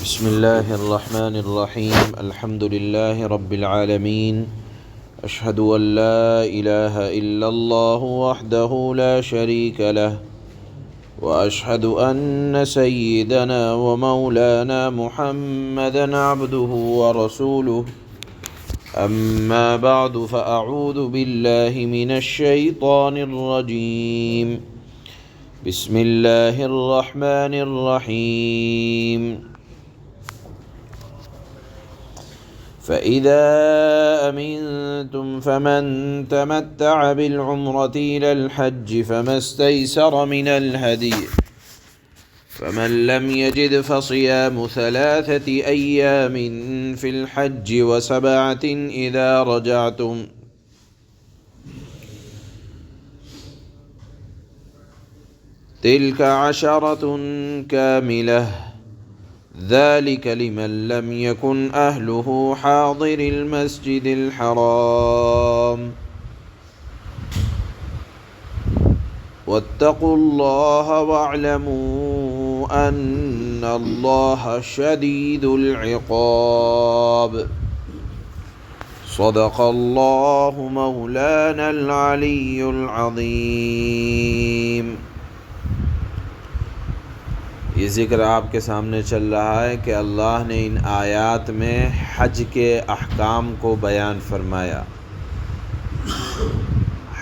بسم اللہ الرحمن الرحیم الحمد للہ رب العالمین اشہد ان لا الہ الا اللہ وحدہ لا شریک لہ واشہد ان سیدنا ومولانا محمدا عبدہ ورسولہ اما بعد فاعوذ باللہ من الشیطان الرجیم بسم اللہ الرحمن الرحیم فَإِذَا أَمِنْتُمْ فَمَنْ تَمَتَّعَ بِالْعُمْرَةِ إِلَى الْحَجِّ فَمَا اسْتَيْسَرَ مِنَ الْهَدْيِ فَمَنْ لَمْ يَجِدْ فَصِيَامُ 3 أَيَّامٍ فِي الْحَجِّ و7 إِذَا رَجَعْتُمْ تِلْكَ 10 كَامِلَةٌ ذلك لمن لم يكن أهله حاضر المسجد الحرام واتقوا الله واعلموا أن الله شديد العقاب صدق الله مولانا العلي العظيم۔ یہ ذکر آپ کے سامنے چل رہا ہے کہ اللہ نے ان آیات میں حج کے احکام کو بیان فرمایا۔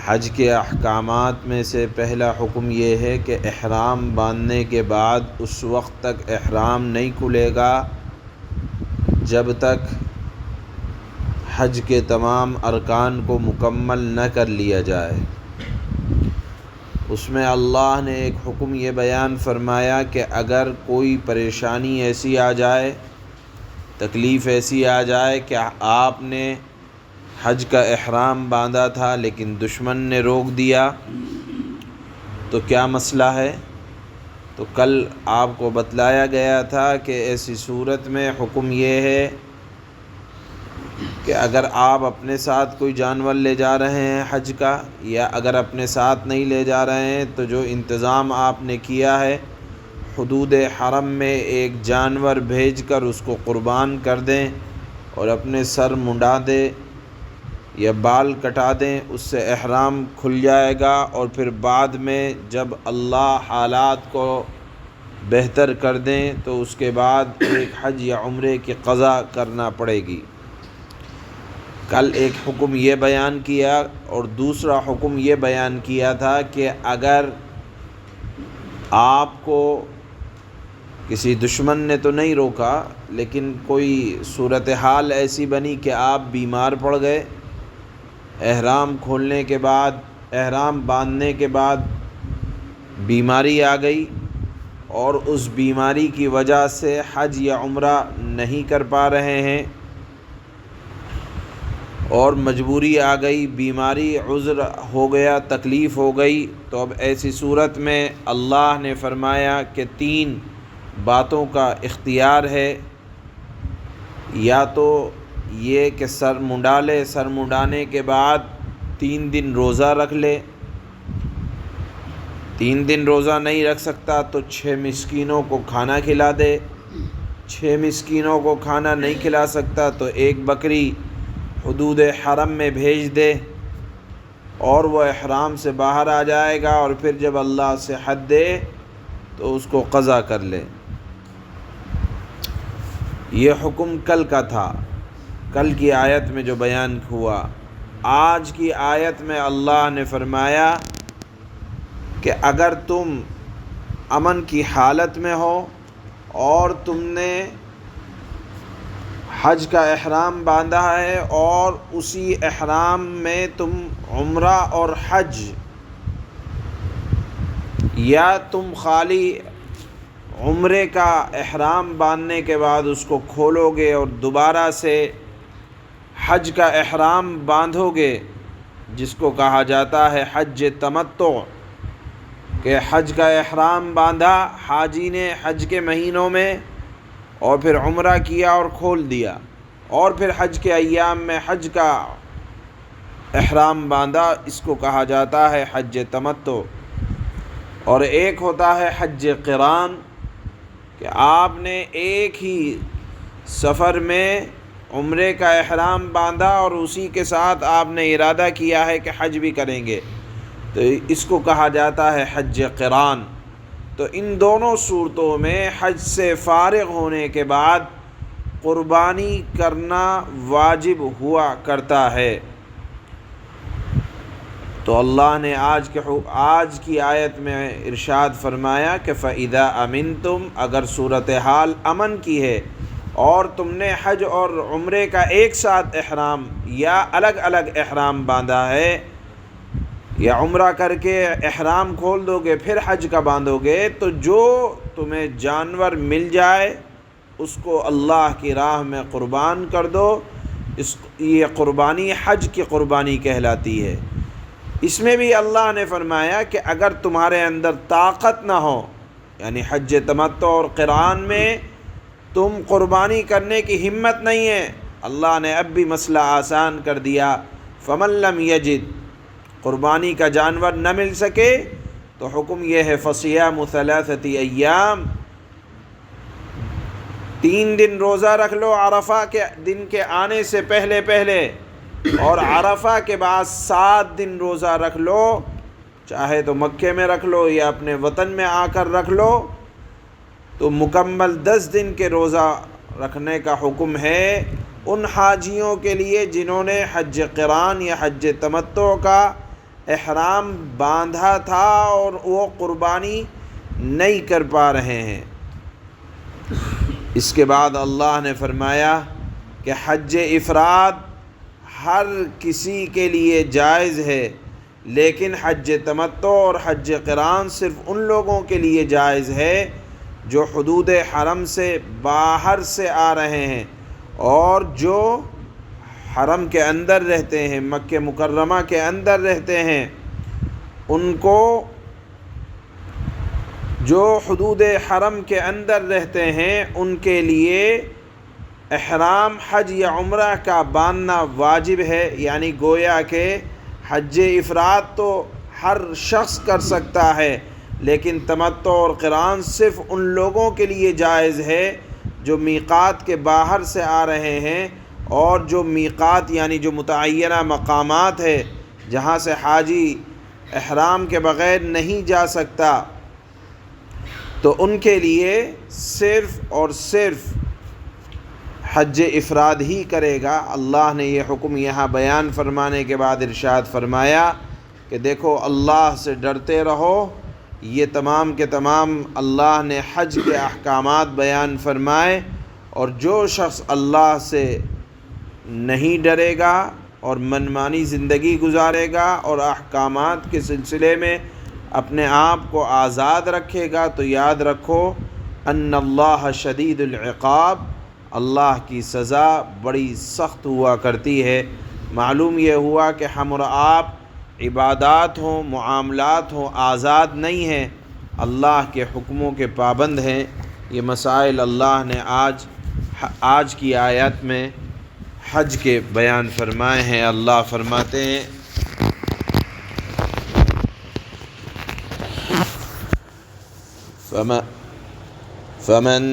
حج کے احکامات میں سے پہلا حکم یہ ہے کہ احرام باندھنے کے بعد اس وقت تک احرام نہیں کھلے گا جب تک حج کے تمام ارکان کو مکمل نہ کر لیا جائے۔ اس میں اللہ نے ایک حکم یہ بیان فرمایا کہ اگر کوئی پریشانی ایسی آ جائے، تکلیف ایسی آ جائے کہ آپ نے حج کا احرام باندھا تھا لیکن دشمن نے روک دیا تو کیا مسئلہ ہے؟ تو کل آپ کو بتلایا گیا تھا کہ ایسی صورت میں حکم یہ ہے کہ اگر آپ اپنے ساتھ کوئی جانور لے جا رہے ہیں حج کا، یا اگر اپنے ساتھ نہیں لے جا رہے ہیں تو جو انتظام آپ نے کیا ہے حدود حرم میں ایک جانور بھیج کر اس کو قربان کر دیں اور اپنے سر منڈا دیں یا بال کٹا دیں، اس سے احرام کھل جائے گا، اور پھر بعد میں جب اللہ حالات کو بہتر کر دیں تو اس کے بعد ایک حج یا عمرے کی قضا کرنا پڑے گی۔ کل ایک حکم یہ بیان کیا، اور دوسرا حکم یہ بیان کیا تھا کہ اگر آپ کو کسی دشمن نے تو نہیں روکا لیکن کوئی صورتحال ایسی بنی کہ آپ بیمار پڑ گئے، احرام کھولنے کے بعد، احرام باندھنے کے بعد بیماری آ گئی اور اس بیماری کی وجہ سے حج یا عمرہ نہیں کر پا رہے ہیں اور مجبوری آ گئی، بیماری عذر ہو گیا، تکلیف ہو گئی، تو اب ایسی صورت میں اللہ نے فرمایا کہ 3 باتوں کا اختیار ہے۔ یا تو یہ کہ سر منڈا لے، سر منڈانے کے بعد 3 دن روزہ رکھ لے، 3 دن روزہ نہیں رکھ سکتا تو 6 مسکینوں کو کھانا کھلا دے، 6 مسکینوں کو کھانا نہیں کھلا سکتا تو 1 بکری حدود حرم میں بھیج دے، اور وہ احرام سے باہر آ جائے گا، اور پھر جب اللہ سے حد دے تو اس کو قضا کر لے۔ یہ حکم کل کا تھا، کل کی آیت میں جو بیان ہوا۔ آج کی آیت میں اللہ نے فرمایا کہ اگر تم امن کی حالت میں ہو اور تم نے حج کا احرام باندھا ہے اور اسی احرام میں تم عمرہ اور حج، یا تم خالی عمرے کا احرام باندھنے کے بعد اس کو کھولو گے اور دوبارہ سے حج کا احرام باندھو گے، جس کو کہا جاتا ہے حج تمتع، کہ حج کا احرام باندھا حاجی نے حج کے مہینوں میں اور پھر عمرہ کیا اور کھول دیا، اور پھر حج کے ایام میں حج کا احرام باندھا، اس کو کہا جاتا ہے حج تمتع۔ اور ایک ہوتا ہے حج قران، کہ آپ نے ایک ہی سفر میں عمرے کا احرام باندھا اور اسی کے ساتھ آپ نے ارادہ کیا ہے کہ حج بھی کریں گے، تو اس کو کہا جاتا ہے حج قران۔ تو ان دونوں صورتوں میں حج سے فارغ ہونے کے بعد قربانی کرنا واجب ہوا کرتا ہے۔ تو اللہ نے آج کی آیت میں ارشاد فرمایا کہ فَإِذَا أَمِنْتُمْ، اگر صورتحال امن کی ہے اور تم نے حج اور عمرے کا ایک ساتھ احرام یا الگ الگ احرام باندھا ہے، یا عمرہ کر کے احرام کھول دو گے پھر حج کا باندھو گے، تو جو تمہیں جانور مل جائے اس کو اللہ کی راہ میں قربان کر دو۔ یہ قربانی حج کی قربانی کہلاتی ہے۔ اس میں بھی اللہ نے فرمایا کہ اگر تمہارے اندر طاقت نہ ہو، یعنی حج تمتع اور قران میں تم قربانی کرنے کی ہمت نہیں ہے، اللہ نے اب بھی مسئلہ آسان کر دیا۔ فَمَن لَّمْ يَجِدْ، قربانی کا جانور نہ مل سکے تو حکم یہ ہے فَصِيَامُ ثَلَاثَةِ أَيَّامٍ، 3 دن روزہ رکھ لو عرفہ کے دن کے آنے سے پہلے پہلے، اور عرفہ کے بعد 7 دن روزہ رکھ لو، چاہے تو مکے میں رکھ لو یا اپنے وطن میں آ کر رکھ لو۔ تو مکمل 10 دن کے روزہ رکھنے کا حکم ہے ان حاجیوں کے لیے جنہوں نے حج قران یا حج تمتع کا احرام باندھا تھا اور وہ قربانی نہیں کر پا رہے ہیں۔ اس کے بعد اللہ نے فرمایا کہ حج افراد ہر کسی کے لیے جائز ہے، لیکن حج تمتع اور حج قران صرف ان لوگوں کے لیے جائز ہے جو حدود حرم سے باہر سے آ رہے ہیں، اور جو حرم کے اندر رہتے ہیں، مکہ مکرمہ کے اندر رہتے ہیں، ان کو، جو حدود حرم کے اندر رہتے ہیں ان کے لیے احرام حج یا عمرہ کا باندھنا واجب ہے۔ یعنی گویا کہ حج افراد تو ہر شخص کر سکتا ہے، لیکن تمتع اور قران صرف ان لوگوں کے لیے جائز ہے جو میقات کے باہر سے آ رہے ہیں، اور جو میقات یعنی جو متعینہ مقامات ہے جہاں سے حاجی احرام کے بغیر نہیں جا سکتا، تو ان کے لیے صرف اور صرف حج افراد ہی کرے گا۔ اللہ نے یہ حکم یہاں بیان فرمانے کے بعد ارشاد فرمایا کہ دیکھو اللہ سے ڈرتے رہو۔ یہ تمام کے تمام اللہ نے حج کے احکامات بیان فرمائے، اور جو شخص اللہ سے نہیں ڈرے گا اور منمانی زندگی گزارے گا اور احکامات کے سلسلے میں اپنے آپ کو آزاد رکھے گا، تو یاد رکھو ان اللہ شدید العقاب، اللہ کی سزا بڑی سخت ہوا کرتی ہے۔ معلوم یہ ہوا کہ ہم اور آپ عبادات ہوں، معاملات ہوں، آزاد نہیں ہیں، اللہ کے حکموں کے پابند ہیں۔ یہ مسائل اللہ نے آج کی آیت میں حج کے بیان فرمائے ہیں۔ اللہ فرماتے ہیں فَمَن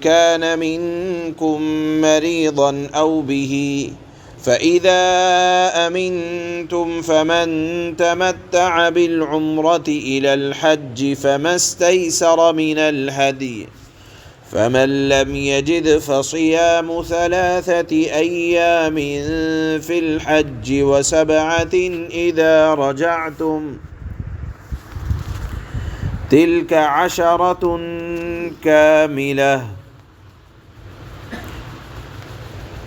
كَانَ مِنكُم مَّرِيضًا أَوْ بِهِ فَإِذَا أَمِنْتُمْ فَمَن تَمَتَّعَ بِالْعُمْرَةِ إِلَى الْحَجِّ فَمَا اسْتَيْسَرَ مِنَ الْهَدْيِ فَمَن لَّمْ يَجِدْ فَصِيَامُ 3 أَيَّامٍ فِي الْحَجِّ و7 إِذَا رَجَعْتُمْ تِلْكَ 10 كَامِلَةٌ۔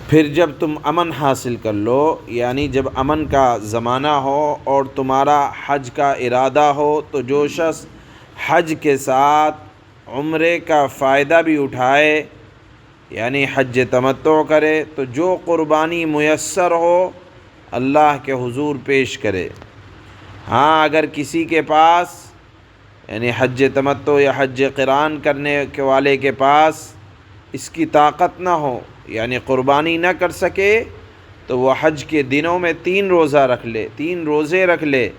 پھر جب تم امن حاصل کر لو، یعنی جب امن کا زمانہ ہو اور تمہارا حج کا ارادہ ہو، تو جو شخص حج کے ساتھ عمرے کا فائدہ بھی اٹھائے، یعنی حج تمتع کرے، تو جو قربانی میسر ہو اللہ کے حضور پیش کرے۔ ہاں اگر کسی کے پاس یعنی حج تمتع یا حج قران کرنے کے والے کے پاس اس کی طاقت نہ ہو، یعنی قربانی نہ کر سکے، تو وہ حج کے دنوں میں 3 روزے رکھ لے۔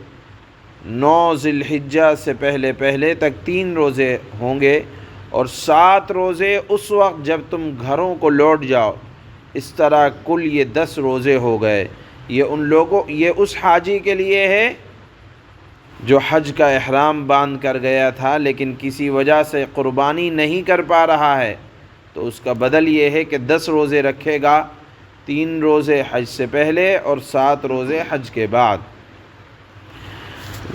9 ذی الحجہ سے پہلے تک 3 روزے ہوں گے، اور 7 روزے اس وقت جب تم گھروں کو لوٹ جاؤ۔ اس طرح کل یہ 10 روزے ہو گئے۔ یہ اس حاجی کے لیے ہے جو حج کا احرام باندھ کر گیا تھا لیکن کسی وجہ سے قربانی نہیں کر پا رہا ہے، تو اس کا بدل یہ ہے کہ 10 روزے رکھے گا، 3 روزے حج سے پہلے اور 7 روزے حج کے بعد۔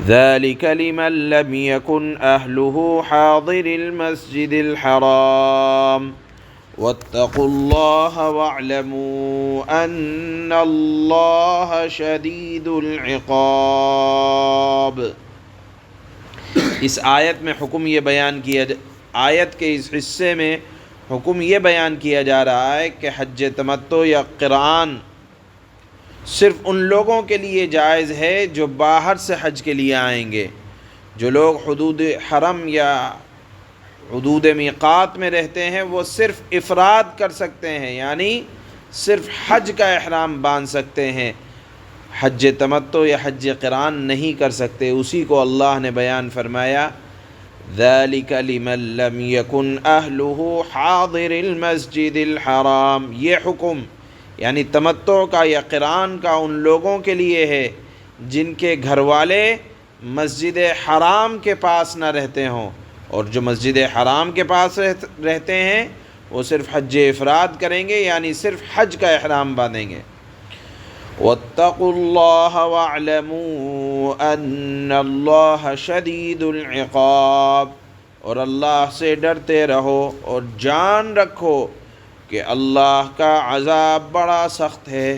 ذَلِكَ لِمَن لَّمْ يَكُنْ أَهْلُهُ حَاضِرِ الْمَسْجِدِ الْحَرَامِ وَاتَّقُوا اللَّهَ وَاعْلَمُوا أَنَّ اللَّهَ شَدِيدُ الْعِقَابِ۔ اس آیت میں حکم یہ بیان کیا آیت کے اس حصے میں حکم یہ بیان کیا جا رہا ہے کہ حج تمتع یا قران صرف ان لوگوں کے لیے جائز ہے جو باہر سے حج کے لیے آئیں گے۔ جو لوگ حدود حرم یا حدود میقات میں رہتے ہیں وہ صرف افراد کر سکتے ہیں، یعنی صرف حج کا احرام باندھ سکتے ہیں، حج تمتع یا حج قران نہیں کر سکتے۔ اسی کو اللہ نے بیان فرمایا ذَلِكَ لِمَن لَّمْ يَكُنْ أَهْلُهُ حَاضِرِ الْمَسْجِدِ الْحَرَامِ، یہ حکم یعنی تمتع کا یا قران کا ان لوگوں کے لیے ہے جن کے گھر والے مسجد حرام کے پاس نہ رہتے ہوں، اور جو مسجد حرام کے پاس رہتے ہیں وہ صرف حج افراد کریں گے، یعنی صرف حج کا احرام باندھیں گے۔ وَاتَّقُوا اللَّهَ وَاعْلَمُوا أَنَّ اللَّهَ شَدِيدُ الْعِقَابِ، اور اللہ سے ڈرتے رہو اور جان رکھو کہ اللہ کا عذاب بڑا سخت ہے۔